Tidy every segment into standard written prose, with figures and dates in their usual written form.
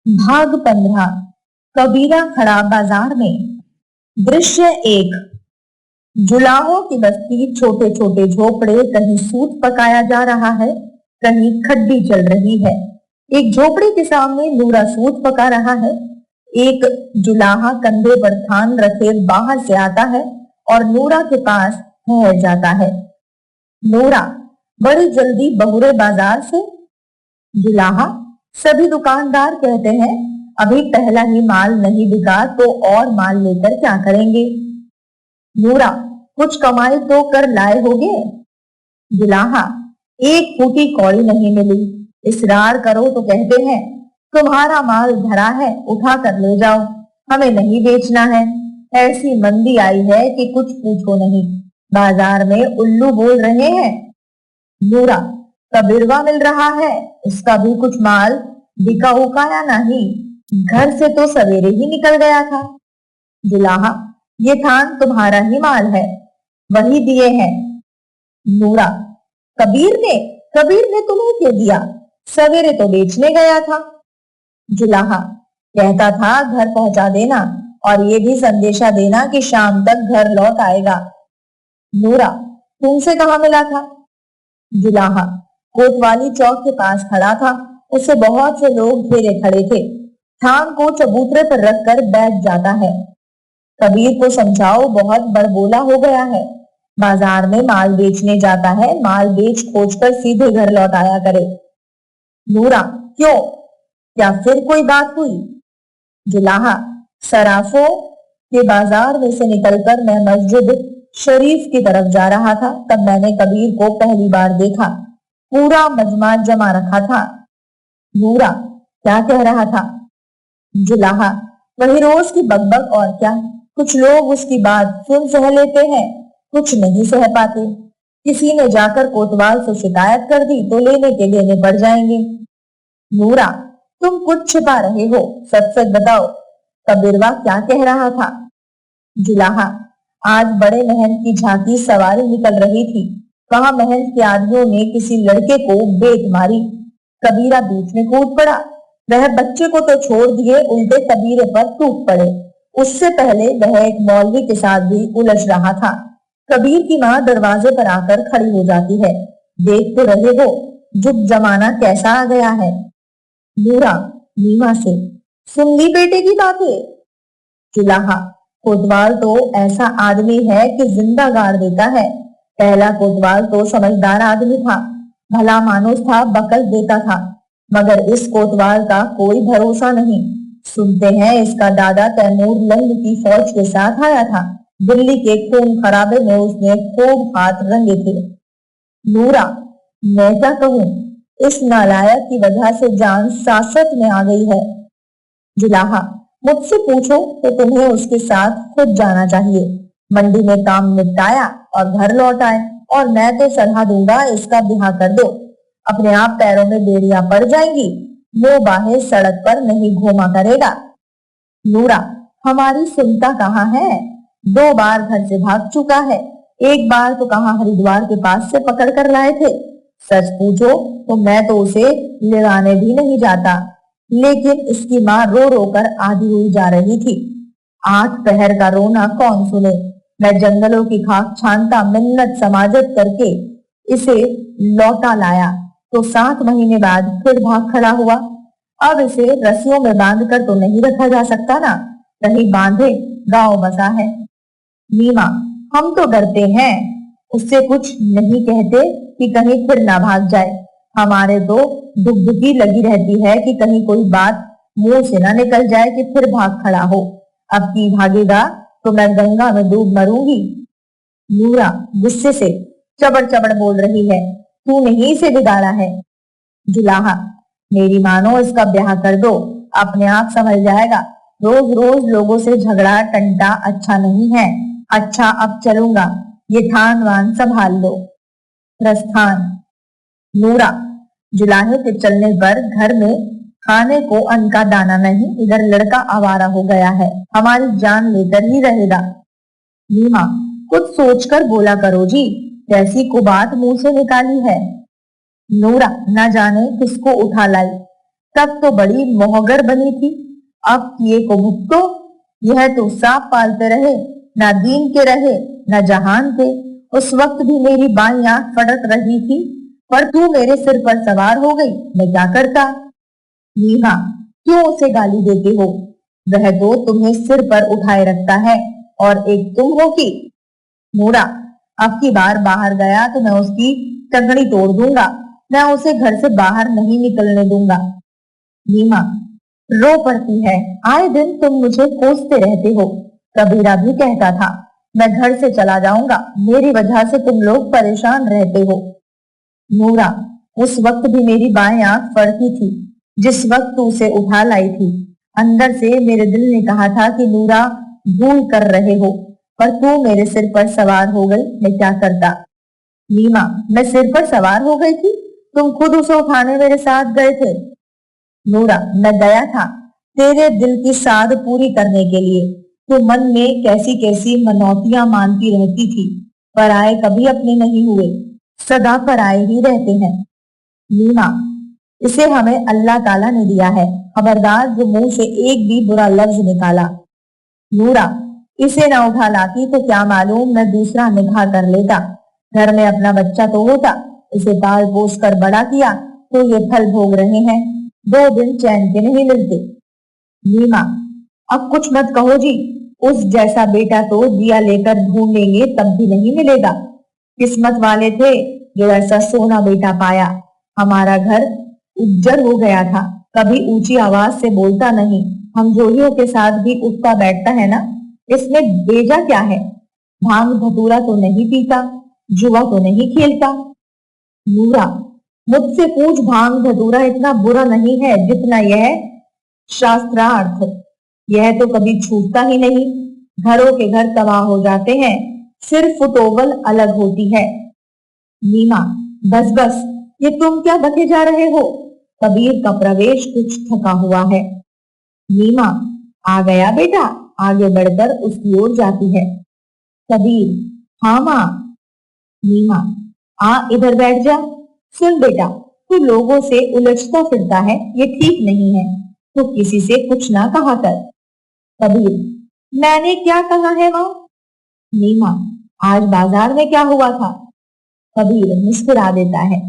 भाग 15। कबीरा खड़ा बाजार में। दृश्य 1। जुलाहों की बस्ती, छोटे छोटे झोपड़े, कहीं सूत पकाया जा रहा है, कहीं खड्डी चल रही है। एक झोपड़े के सामने नूरा सूत पका रहा है। एक जुलाहा कंधे पर थान रखे बाहर से आता है और नूरा के पास ठहर जाता है। नूरा, बड़ी जल्दी बहुरे बाजार से। जुलाहा, सभी दुकानदार कहते हैं अभी पहला ही माल नहीं बिका तो और माल लेकर क्या करेंगे। नूरा, कुछ कमाई तो कर लाए होगे। जुलाहा, एक फूटी कौड़ी नहीं मिली। इसरार करो तो कहते हैं तुम्हारा माल भरा है, उठा कर ले जाओ, हमें नहीं बेचना है। ऐसी मंदी आई है कि कुछ पूछो नहीं, बाजार में उल्लू बोल रहे हैं। नूरा, कबीरवा मिल रहा है, उसका भी कुछ माल बिका उकाया नहीं, घर से तो सवेरे ही निकल गया था। जुलाहा, ये थान तुम्हारा ही माल है, वही दिए हैं। नूरा, कबीर ने तुम्हें क्यों दिया, सवेरे तो बेचने गया था। जुलाहा, कहता था घर पहुंचा देना और ये भी संदेशा देना कि शाम तक घर लौट आएगा। नूरा, तुमसे कहाँ मिला था। जुलाहा, कोतवाली चौक के पास खड़ा था, उसे बहुत से लोग घेरे खड़े थे। थान को चबूतरे पर रखकर बैठ जाता है। कबीर को समझाओ, बहुत बड़बोला हो गया है, बाजार में माल बेचने जाता है, माल बेच खोज कर सीधे घर लौट आया करे। नूरा, क्यों, क्या फिर कोई बात हुई। जुलाहा, सराफों के बाजार में से निकलकर मैं मस्जिद शरीफ की तरफ जा रहा था, तब मैंने कबीर को पहली बार देखा। पूरा मजमा जमा रखा था। नूरा, क्या कह रहा था। जुलाहा, वही रोज की बकबक और क्या। कुछ लोग उसकी बात सुन सह लेते हैं, कुछ नहीं सह पाते। किसी ने जाकर कोतवाल से शिकायत कर दी तो लेने के देने पड़ जाएंगे। नूरा, तुम कुछ छिपा रहे हो, सच सच बताओ, कबीरवा क्या कह रहा था। जुलाहा, आज बड़े महंत की झांकी सवारी निकल रही थी, वहां महंत के आदमियों ने किसी लड़के को बेत मारी। कबीरा बीच में कूद पड़ा, वह बच्चे को तो छोड़ दिए, उल्टे कबीरे पर टूट पड़े। उससे पहले वह एक मौलवी के साथ भी उलझ रहा था। कबीर की माँ दरवाजे पर आकर खड़ी हो जाती है। देख तो रहे हो जुग जमाना कैसा आ गया है। नूरा, नीमा से, सुन ली बेटे की बातें। जुलाहा, कोतवाल तो ऐसा आदमी है कि जिंदा गाड़ देता है। पहला कोतवाल तो समझदार आदमी था, भला मानुस था, बकल देता था, मगर इस कोतवाल का कोई भरोसा नहीं। सुनते हैं इसका दादा तैमूर लंग की फौज के साथ आया था, दिल्ली के खून खराबे में उसने खूब हाथ रंगे थे। नूरा, मैं क्या कहूँ, इस नालायक की वजह से जान सासत में आ गई है। जुलाहा, मुझसे पूछो तो तुम्हें उसके साथ खुद जाना चाहिए, मंडी में काम निपटाया और घर लौट आए, और मैं तो सलाह दूंगा इसका ब्याह कर दो, अपने आप पैरों में बेड़ियां पड़ जाएंगी, वो बाहें सड़क पर नहीं घूमा करेगा। नूरा, हमारी सुनता कहाँ है, 2 बार घर से भाग चुका है, एक बार तो कहाँ हरिद्वार के पास से पकड़ कर लाए थे। सच पूछो तो मैं तो उसे ले भी नहीं जाता, लेकिन इसकी माँ रो रो कर आधी हुई जा रही थी। 8 पहर का रोना कौन सुने। मैं जंगलों की खाक छानता मिन्नत समाजत करके इसे लौटा लाया तो 7 महीने बाद फिर भाग खड़ा हुआ। अब इसे रस्सियों में बांध कर तो नहीं रखा जा सकता ना, कहीं बांधे, गांव बसा है। नीमा, हम तो डरते हैं, उससे कुछ नहीं कहते कि कहीं फिर ना भाग जाए। हमारे तो दुगदुगी लगी रहती है कि कहीं कोई बात मुंह से ना निकल जाए कि फिर भाग खड़ा हो। अब की भागेगा तो मैं गंगा में डूब मरूंगी। नूरा, गुस्से से, चबड़ चबड़ बोल रही है, तूने ही इसे बिगाड़ा है। जुलाहा, मेरी मानो इसका ब्याह कर दो, अपने आप संभल जाएगा। रोज रोज लोगों से झगड़ा टंटा अच्छा नहीं है। अच्छा, अब चलूंगा, ये थान वान संभाल लो। प्रस्थान। नूरा, जुलाहे के चलने पर घर में खाने को अन्न का दाना नहीं, इधर लड़का आवारा हो गया है, हमारी जान लेकर ही रहेगा। नीमा, कुछ सोचकर बोला करो जी, कैसी को बात मुंह से निकाली है। नूरा, न जाने किसको उठा लाई, तब तो बड़ी मोहगर बनी थी, अब किए को भुगतो। यह तो सांप पालते रहे, ना दीन के रहे न जहान के। उस वक्त भी मेरी बाईं आंख फड़क रही थी, पर तू मेरे सिर पर सवार हो गई, मैं क्या करता। मीहा, क्यों उसे गाली देते हो? वह तो तुम्हें सिर पर उठाए रखता है, और एक तुम हो कि। नूरा, अब की बार बाहर गया तो मैं उसकी टंगड़ी तोड़ दूंगा, मैं उसे घर से बाहर नहीं निकलने दूंगा। मीमा रो पड़ती है, आए दिन तुम मुझे कोसते रहते हो। कबीरा भी कहता था, मैं घर से चला जाऊंगा, मेरी वजह से तुम लोग परेशान रहते हो। नूरा, उस वक्त भी मेरी बाएं आंख फड़की थी, जिस वक्त तू उसे उठा लाई थी। अंदर से मेरे दिल ने कहा था कि नूरा भूल कर रहे हो, पर तू मेरे सिर पर सवार हो गई, मैं क्या करता। नीमा, मैं सिर पर सवार हो गई थी? तुम खुद उसे उठाने मेरे साथ गए थे। नूरा, मैं गया था तेरे दिल की साध पूरी करने के लिए। तू मन में कैसी कैसी मनौतियां मानती रहती थी, पराए कभी अपने नहीं हुए, सदा पराए ही रहते हैं। नीमा, इसे हमें अल्लाह ताला ने दिया है, खबरदार जो मुंह से एक भी बुरा लफ्ज निकाला। नूरा, इसे ना उठा लाती तो क्या मालूम मैं दूसरा निकाह कर लेता, घर में अपना बच्चा तो होता। इसे पाल पोस कर बड़ा किया तो ये फल भोग रहे हैं, 2 दिन चैन के नहीं मिलते। नीमा, अब कुछ मत कहो जी, उस जैसा बेटा तो दिया लेकर ढूंढेंगे तब भी नहीं मिलेगा। किस्मत वाले थे जो ऐसा सोना बेटा पाया। हमारा घर उज्जड़ हो गया था, कभी ऊंची आवाज से बोलता नहीं, हम जोहियों के साथ भी उठता बैठता है ना, इसमें बेजा क्या है। भांग धतूरा तो नहीं पीता, जुआ तो नहीं खेलता। नूरा, मुझसे पूछ, भांग धतूरा इतना बुरा नहीं है जितना यह शास्त्रार्थ। यह तो कभी छूटता ही नहीं, घरों के घर तबाह हो जाते हैं, सिर्फ फुटोवल अलग होती है। नीमा, बस बस, ये तुम क्या बके जा रहे हो? कबीर का प्रवेश कुछ थका हुआ है। नीमा, आ गया बेटा, आगे बढ़कर उसकी ओर जाती है। कबीर, हाँ माँ। नीमा, आ इधर बैठ जा। सुन बेटा, तू लोगों से उलझता फिरता है, ये ठीक नहीं है, तू किसी से कुछ ना कहा कर। कबीर, मैंने क्या कहा है माँ? नीमा, आज बाजार में क्या हुआ था? कबीर मुस्कुरा देता है,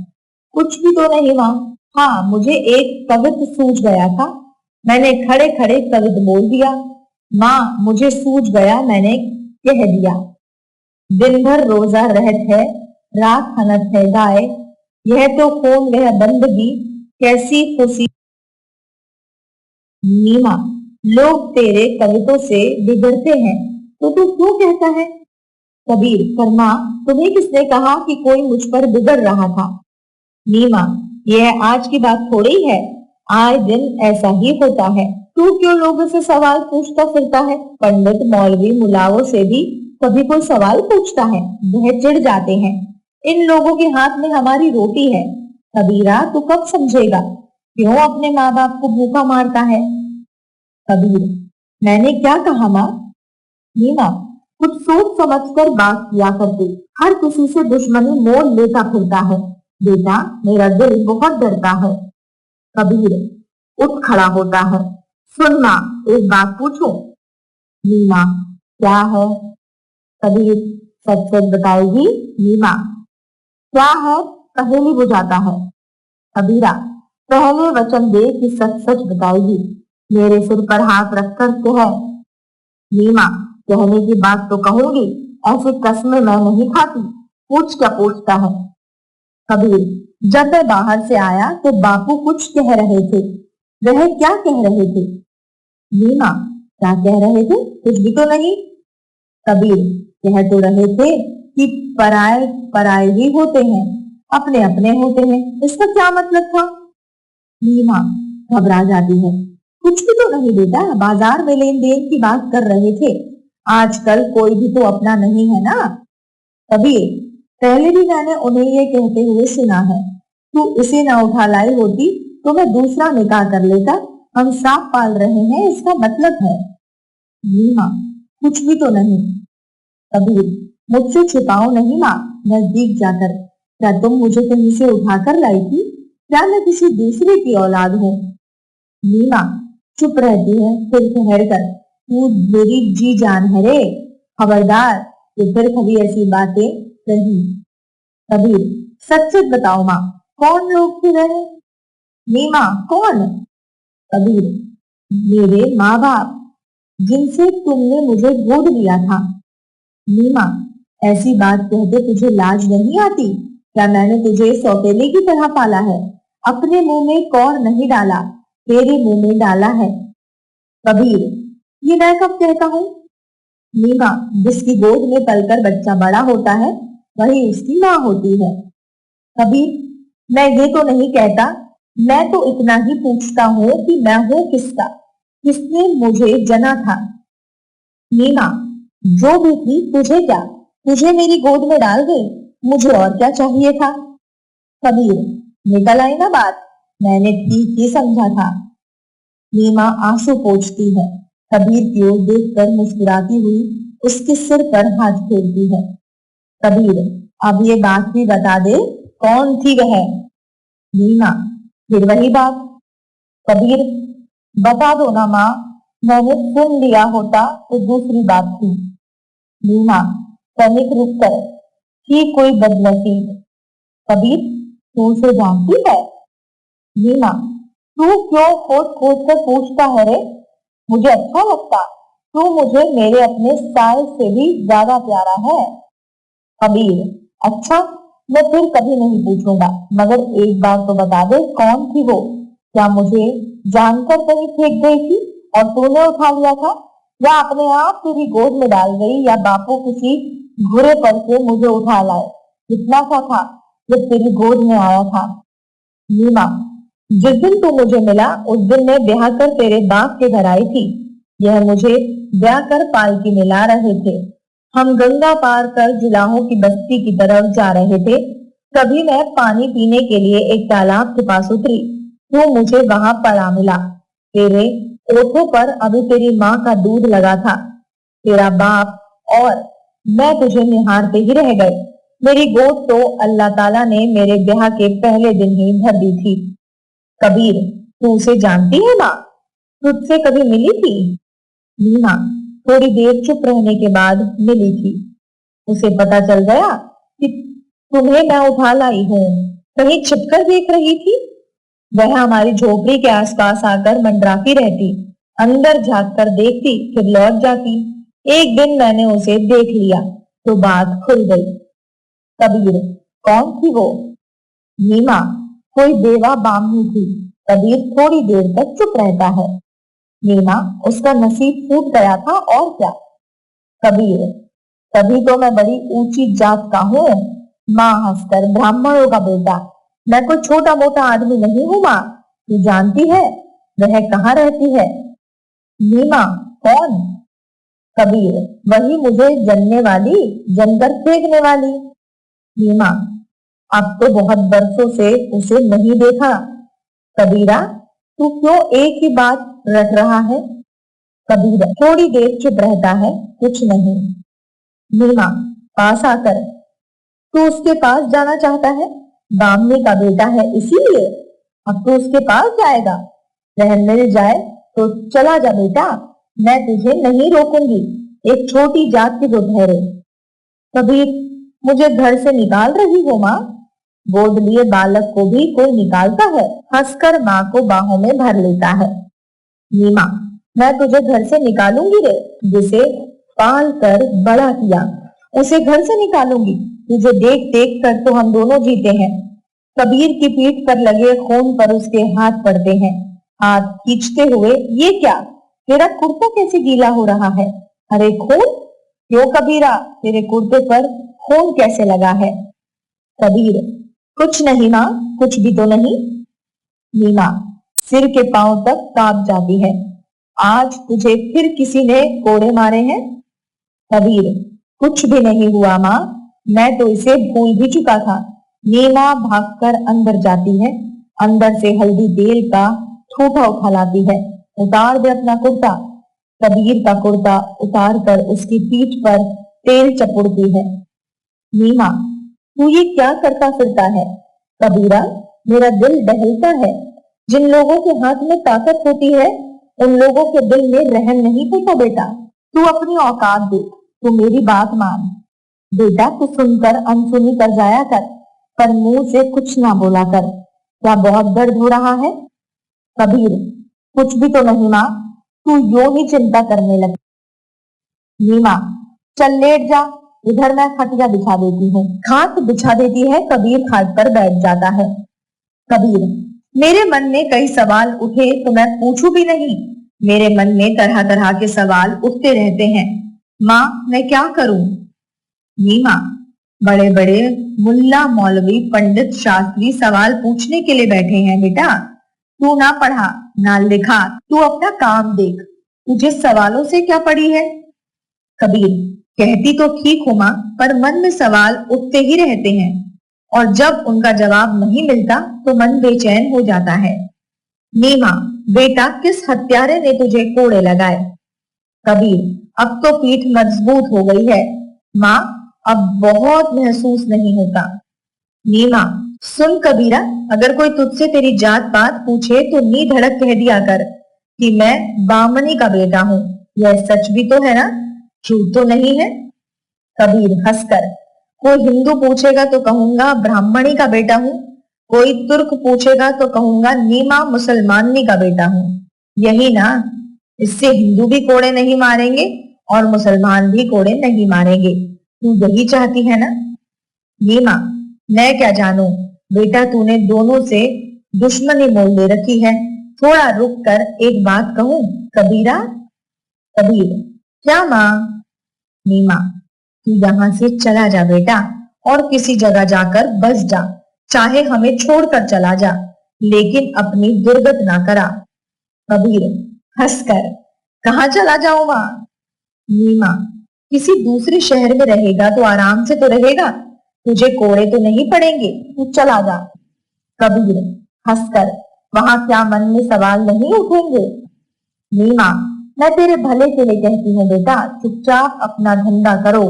कुछ भी तो नहीं माँ। हाँ, मुझे एक कवित सूझ गया था, मैंने खड़े खड़े कवित बोल दिया। माँ, मुझे सूझ गया, मैंने कह दिया। दिन भर रोजा रहत है, रात हनत है गाय, यह तो कौन वह बंदगी, कैसी खुशी। नीमा, लोग तेरे कवितों से बिगड़ते हैं तो तू क्यों कहता है? कबीर, पर माँ, तुम्हें किसने कहा कि कोई मुझ पर बिगड़ रहा था? नीमा, यह आज की बात थोड़ी है, आए दिन ऐसा ही होता है। तू क्यों लोगों से सवाल पूछता फिरता है? पंडित मौलवी मुलाओं से भी कभी कोई सवाल पूछता है, वह चिढ़ जाते हैं। इन लोगों के हाथ में हमारी रोटी है। कबीरा, तू कब समझेगा, क्यों अपने माँ बाप को भूखा मारता है? कबीर, मैंने क्या कहा माँ? नीमा, कुछ सोच समझ कर बात किया करती, हर किसी से दुश्मनी मोल लेता फिरता है। बेटा, मेरा दिल बहुत डरता है। कबीर उठ खड़ा होता है, सुन माँ, एक बात पूछूं? नीमा, क्या है? कबीर, सच सच बताएगी? नीमा, क्या है? पहेली बुझाता है। कबीरा, पहले वचन दे कि सच सच बताएगी, मेरे सिर पर हाथ रखकर कह। नीमा, कहने की बात तो कहूंगी, ऐसी कस्में मैं नहीं खाती, पूछ क्या पूछता है? कबीर, जब मैं बाहर से आया तो बापू कुछ कह रहे थे, वह क्या कह रहे थे? नीमा, क्या कह रहे थे? कुछ भी तो नहीं। कबीर, कह तो रहे थे कि पराए पराए ही होते हैं, अपने अपने होते हैं, इसका क्या मतलब था? नीमा घबरा जाती है, कुछ भी तो नहीं बेटा, बाजार में लेन देन की बात कर रहे थे, आजकल कोई भी तो अपना नहीं है ना। कबीर, पहले भी मैंने उन्हें ये कहते हुए सुना है, तू इसे ना उठा लाई होती तो मैं दूसरा निकाह कर लेता, हम सांप पाल रहे हैं इसका मतलब है। नीमा, कुछ भी तो नहीं। कबीर, मुझसे छिपाओ नहीं माँ, नजदीक जाकर, क्या तुम मुझे कहीं से उठाकर लाई थी? क्या मैं किसी दूसरे की औलाद हूँ? मीमा चुप रहती है, फिर ठहर कर, तू मेरी जी जान है रे, खबरदार ये फिर कभी ऐसी बातें कही। कबीर सच सच बताओ माँ, कौन लोग थे वह? मीमा कौन? कबीर मेरे माँ बाप, जिनसे तुमने मुझे गोद लिया था। मीमा ऐसी बात कहते तुझे लाज नहीं आती? क्या मैंने तुझे सौतेले की तरह पाला है? अपने मुंह में कौर नहीं डाला, तेरे मुंह में डाला है। कबीर ये मैं कब कहता हूँ? मीमा जिसकी गोद में पलकर बच्चा बड़ा होता है वही उसकी माँ होती है। कबीर मैं ये तो नहीं कहता, मैं तो इतना ही पूछता हूँ कि मैं हूँ किसका, किसने मुझे जना था। मीमा जो भी थी तुझे क्या, तुझे मेरी गोद में डाल गई, मुझे और क्या चाहिए था। कबीर निकल आई ना बात, मैंने ठीक ही समझा था। मीमा आंसू पोंछती है, कबीर की ओर देखकर मुस्कुराती हुई उसके सिर पर हाथ फेरती है। कबीर अब ये बात भी बता दे, कौन थी वह? मीमा फिर वही बात। कबीर बता दो ना माँ, मैंने सुन लिया होता तो दूसरी बात थी। मीमा तनिक रुक कर, थी कोई बदनसीब। कबीर तू उसे जानती है? मीमा तू क्यों खोद खोद कर पूछता है रे, मुझे अच्छा लगता, तू मुझे मेरे अपने साय से भी ज्यादा प्यारा है। कबीर अच्छा, मैं फिर कभी नहीं पूछूंगा, मगर एक बार तो बता दे कौन थी वो? क्या मुझे जानकर कहीं फेंक गई थी और तूने उठा लिया था, या अपने आप तेरी गोद में डाल गई, या बापू किसी घुरे पर से मुझे उठा लाए? कितना सा था जब तेरी गोद में आया था? मीमा जिस दिन तू मुझे मिला उस दिन मैं ब्याह कर तेरे बाप के घर आई थी। यह मुझे ब्याह कर पालकी में ला रहे थे। हम गंगा पार कर जुलाहों की बस्ती की तरफ जा रहे थे। तभी मैं पानी पीने के लिए एक तालाब के पास उतरी, तू मुझे वहां पड़ा मिला। तेरे ओठों पर अभी तेरी माँ का दूध लगा था। तेरा बाप और मैं तुझे निहारते ही रह गए। मेरी गोद तो अल्लाह ताला ने मेरे ब्याह के पहले दिन ही भर दी थी। कबीर तू उसे जानती है माँ, तुझसे कभी मिली थी? मीना थोड़ी देर चुप रहने के बाद मिली थी। उसे पता चल गया कि तुम्हें मैं उठा लाई हूँ, कहीं छिपकर देख रही थी। वह हमारी झोपड़ी के आसपास आकर मंडराती रहती, अंदर झांक कर देखती फिर लौट जाती। एक दिन मैंने उसे देख लिया तो बात खुल गई। कबीर कौन थी वो? मीमा कोई बेवा बामनी थी। कबीर थोड़ी देर तक चुप रहता है। मीमा उसका नसीब फूट गया था और क्या। कबीर तभी तो मैं बड़ी ऊंची जात का हूँ। माँ हंसकर ब्राह्मणों का बेटा, मैं कोई छोटा मोटा आदमी नहीं हूँ माँ। तू जानती है वह कहाँ रहती है? मीमा कौन? कबीर वही मुझे जनने वाली, जनकर फेंकने वाली। मीमा अब तो बहुत बरसों से उसे नहीं देखा। कबीरा तू क्यों एक ही बात रट रहा है? कबीरा थोड़ी देर चुप रहता है, कुछ नहीं। मीमा पास आकर तू उसके पास जाना चाहता है, बामनी का बेटा है इसीलिए। अब तू उसके पास जाएगा, वह मिल जाए तो चला जा बेटा, मैं तुझे नहीं रोकूंगी, एक छोटी जात की तो ठहरे। कबीर मुझे घर से निकाल रही हो माँ? गोद लिए बालक को भी कोई निकालता है? हंसकर माँ को बाहों में भर लेता है। मीमा मैं तुझे घर से निकालूंगी रे, जिसे पाल कर बड़ा किया उसे घर से निकालूंगी। तुझे देख देख कर तो हम दोनों जीते हैं। कबीर की पीठ पर लगे खून पर उसके हाथ पड़ते हैं, हाथ खींचते हुए ये क्या, तेरा कुर्ता कैसे गीला हो रहा है? अरे खून क्यों कबीरा, तेरे कुर्ते पर खून कैसे लगा है? कबीर कुछ नहीं माँ, कुछ भी तो नहीं। मीमा सिर के पांव तक कांप जाती है, आज तुझे फिर किसी ने कोड़े मारे हैं? कबीर कुछ भी नहीं हुआ माँ, मैं तो इसे भूल भी चुका था। मीना भागकर अंदर जाती है, अंदर से हल्दी तेल का ठूठा उठा लाती है। उतार दे अपना कुर्ता। कबीर का कुर्ता उतार कर उसकी पीठ पर तेल चपुड़ती है। मीमा तू ये क्या करता फिरता है? कबीरा मेरा दिल दहलता है, जिन लोगों के हाथ में ताकत होती है उन लोगों के दिल में रहम नहीं होता बेटा। तू अपनी औकात देख, तू मेरी बात मान। बेटा तू सुनकर अनसुनी कर जाया कर, पर मुंह से कुछ ना बोला कर। क्या बहुत दर्द हो रहा है? कबीर, कुछ भी तो नहीं माँ, तू यूं ही चिंता करने लगी। नीमा, चल लेट जा, इधर मैं खटिया बिछा देती हूँ। खाट बिछा देती है, कबीर खाट पर बैठ जाता है। कबीर, मेरे मन में कई सवाल उठे तो मैं पूछूं भी नहीं। मेरे मन में तरह तरह के सवाल उठते रहते हैं। माँ मैं क्या करूं? नीमा, बड़े बड़े मुल्ला मौलवी पंडित शास्त्री सवाल पूछने के लिए बैठे हैं बेटा। तू ना पढ़ा ना लिखा, तू अपना काम देख। तुझे सवालों से क्या पड़ी है? कबीर, कहती तो ठीक हो माँ, पर मन में सवाल उठते ही रहते हैं और जब उनका जवाब नहीं मिलता तो मन बेचैन हो जाता है। नीमा, बेटा किस हत्यारे ने तुझे कोड़े लगाए? कबीर, अब तो पीठ मजबूत हो गई है माँ, अब बहुत महसूस नहीं होता। नीमा, सुन कबीरा, अगर कोई तुझसे तेरी जात पात पूछे तो नी धड़क कह दिया कर कि मैं बामनी का बेटा हूँ। यह सच भी तो है ना, झूठ तो नहीं है? कबीर हंसकर, कोई हिंदू पूछेगा तो कहूंगा ब्राह्मणी का बेटा हूँ, कोई तुर्क पूछेगा तो कहूंगा नीमा मुसलमानी का बेटा हूँ। यही ना, इससे हिंदू भी कोड़े नहीं मारेंगे और मुसलमान भी कोड़े नहीं मारेंगे। तू यही चाहती है ना? नीमा, मैं क्या जानूं बेटा, तूने दोनों से दुश्मनी मोल ले रखी है। थोड़ा रुक कर एक बात कहूं कबीरा? कबीर, क्या माँ? नीमा, तू यहाँ से चला जा बेटा और किसी जगह जाकर बस जा, चाहे हमें छोड़कर चला जा, लेकिन अपनी दुर्गत ना करा। कबीर हंसकर, कहाँ चला जाऊं माँ? नीमा, किसी दूसरे शहर में रहेगा तो आराम से तो रहेगा, तुझे कोड़े तो नहीं पड़ेंगे, तू चला जा। कबीर हंसकर, वहां क्या मन में सवाल नहीं उठेंगे? नीमा, मैं तेरे भले के लिए कहती हूँ बेटा, चुपचाप अपना धंधा करो,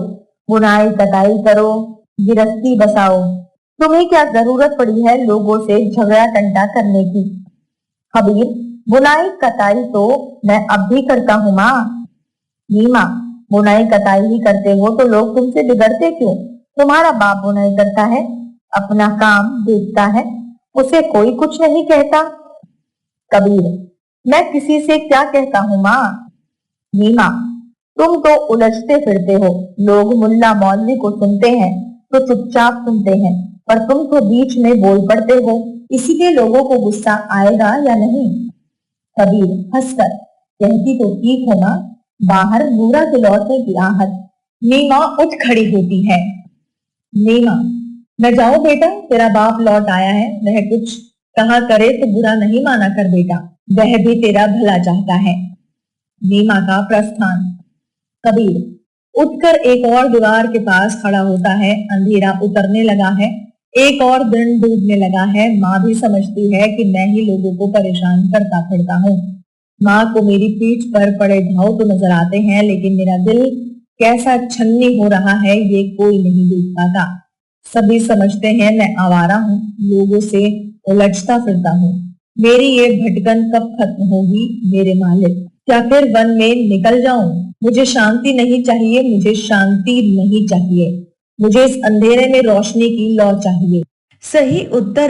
बुनाई कटाई करो, गिरस्ती बसाओ। तुम्हें क्या जरूरत पड़ी है लोगों से झगड़ा टंटा करने की? कबीर, बुनाई कटाई तो मैं अब भी करता हूँ माँ। नीमा, बुनाई कटाई ही करते हो तो लोग तुमसे बिगड़ते क्यों? तुम्हारा बाप बुनाई करता है, अपना काम देखता है, उसे कोई कुछ नहीं कहता। कबीर, मैं किसी से क्या कहता हूँ माँ? नीमा, तुम तो उलझते फिरते हो, लोग मुल्ला मौलवी को सुनते हैं तो चुपचाप सुनते हैं, पर तुम तो बीच में बोल पड़ते हो, इसीलिए लोगों को गुस्सा आएगा या नहीं? कबीर हंसकर, कहती तो ठीक हो माँ, बाहर नूरा के लौटने की आहट। नीमा उठ खड़ी होती है। नीमा, मैं जाऊं बेटा, तेरा बाप लौट आया है, वह कुछ कहा करे तो बुरा नहीं माना कर बेटा, वह भी तेरा भला चाहता है। नीमा का प्रस्थान। कबीर उठकर एक और दीवार के पास खड़ा होता है। अंधेरा उतरने लगा है, एक और दिन डूबने लगा है। माँ भी समझती है कि मैं ही लोगों को परेशान करता फिरता हूँ। माँ को मेरी पीठ पर पड़े घाव तो नजर आते हैं, लेकिन मेरा दिल कैसा छन्नी हो रहा है ये कोई नहीं देख पाता। सभी समझते हैं मैं आवारा हूँ, लोगों से उलझता फिरता हूँ। मेरी ये भटकन कब खत्म होगी मेरे मालिक? क्या फिर वन में निकल जाऊं? मुझे शांति नहीं चाहिए, मुझे शांति नहीं चाहिए, मुझे इस अंधेरे में रोशनी की लौ चाहिए। सही उत्तर